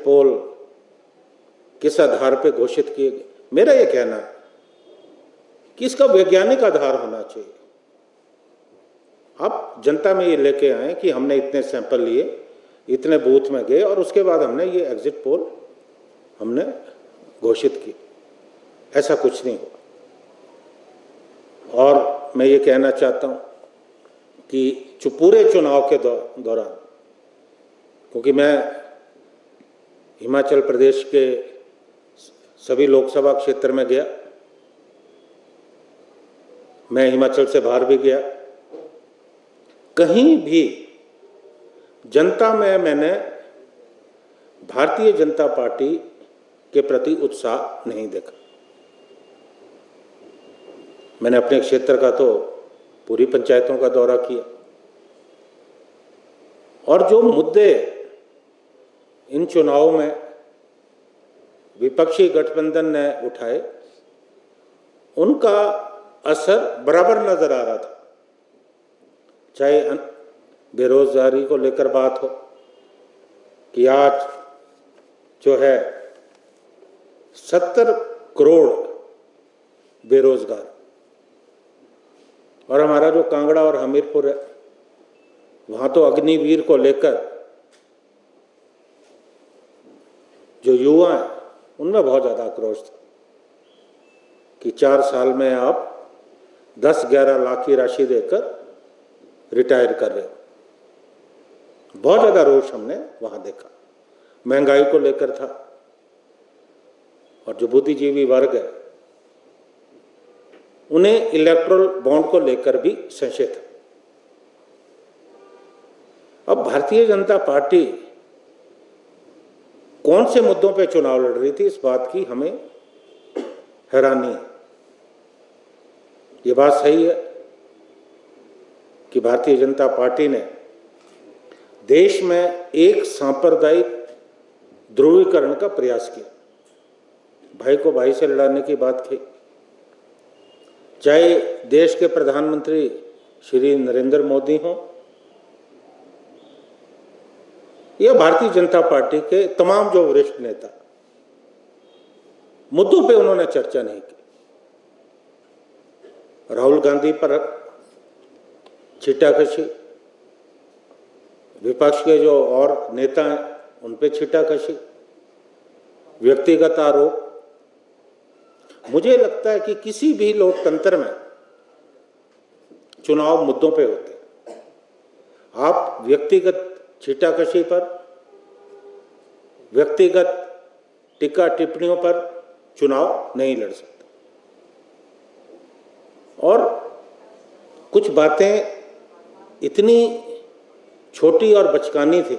पोल किस आधार पे घोषित किए गए? मेरा यह कहना है कि इसका वैज्ञानिक आधार होना चाहिए। आप जनता में ये लेके आए कि हमने इतने सैंपल लिए, इतने बूथ में गए और उसके बाद हमने ये एग्जिट पोल हमने घोषित की। ऐसा कुछ नहीं हुआ। और मैं ये कहना चाहता हूं कि जो पूरे चुनाव के दौरान, क्योंकि मैं हिमाचल प्रदेश के सभी लोकसभा क्षेत्र में गया, मैं हिमाचल से बाहर भी गया, कहीं भी जनता में मैंने भारतीय जनता पार्टी के प्रति उत्साह नहीं देखा। मैंने अपने क्षेत्र का तो पूरी पंचायतों का दौरा किया और जो मुद्दे इन चुनावों में विपक्षी गठबंधन ने उठाए उनका असर बराबर नजर आ रहा था। चाहे बेरोजगारी को लेकर बात हो कि आज जो है 70 करोड़ बेरोजगार, और हमारा जो कांगड़ा और हमीरपुर है वहां तो अग्निवीर को लेकर जो युवा हैं उनमें बहुत ज्यादा आक्रोश था कि 4 साल में आप 10-11 लाख की राशि देकर रिटायर कर रहे हो। बहुत ज्यादा रोष हमने वहां देखा। महंगाई को लेकर था और जो बुद्धिजीवी वर्ग है उन्हें इलेक्टोरल बॉन्ड को लेकर भी संशय था। अब भारतीय जनता पार्टी कौन से मुद्दों पे चुनाव लड़ रही थी, इस बात की हमें हैरानी है। ये बात सही है कि भारतीय जनता पार्टी ने देश में एक सांप्रदायिक ध्रुवीकरण का प्रयास किया, भाई को भाई से लड़ाने की बात की। चाहे देश के प्रधानमंत्री श्री नरेंद्र मोदी हों या भारतीय जनता पार्टी के तमाम जो वरिष्ठ नेता, मुद्दों पे उन्होंने चर्चा नहीं की। राहुल गांधी पर छीटाकशी, विपक्ष के जो और नेता हैं उन पे छीटाकशी, व्यक्तिगत आरोप। मुझे लगता है कि किसी भी लोकतंत्र में चुनाव मुद्दों पे होते हैं। आप व्यक्तिगत छीटाकशी पर, व्यक्तिगत टीका टिप्पणियों पर चुनाव नहीं लड़ सकते। और कुछ बातें इतनी छोटी और बचकानी थी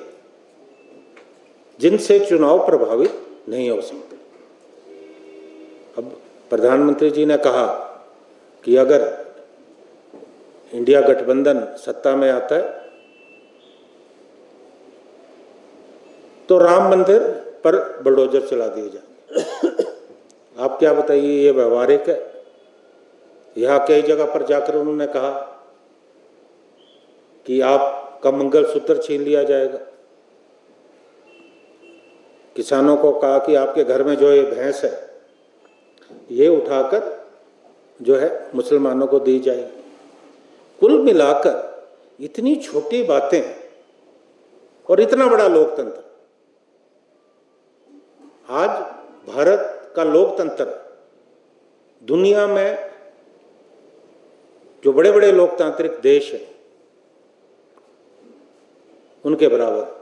जिनसे चुनाव प्रभावित नहीं हो सकते। अब प्रधानमंत्री जी ने कहा कि अगर इंडिया गठबंधन सत्ता में आता है तो राम मंदिर पर बुलडोजर चला दिए जाएंगे। आप क्या बताइए, ये व्यवहारिक है? यहां कई जगह पर जाकर उन्होंने कहा कि आपका मंगलसूत्र छीन लिया जाएगा। किसानों को कहा कि आपके घर में जो ये भैंस है ये उठाकर जो है मुसलमानों को दी जाएगी। कुल मिलाकर इतनी छोटी बातें और इतना बड़ा लोकतंत्र, आज भारत का लोकतंत्र दुनिया में जो बड़े बड़े लोकतांत्रिक देश हैं उनके बराबर।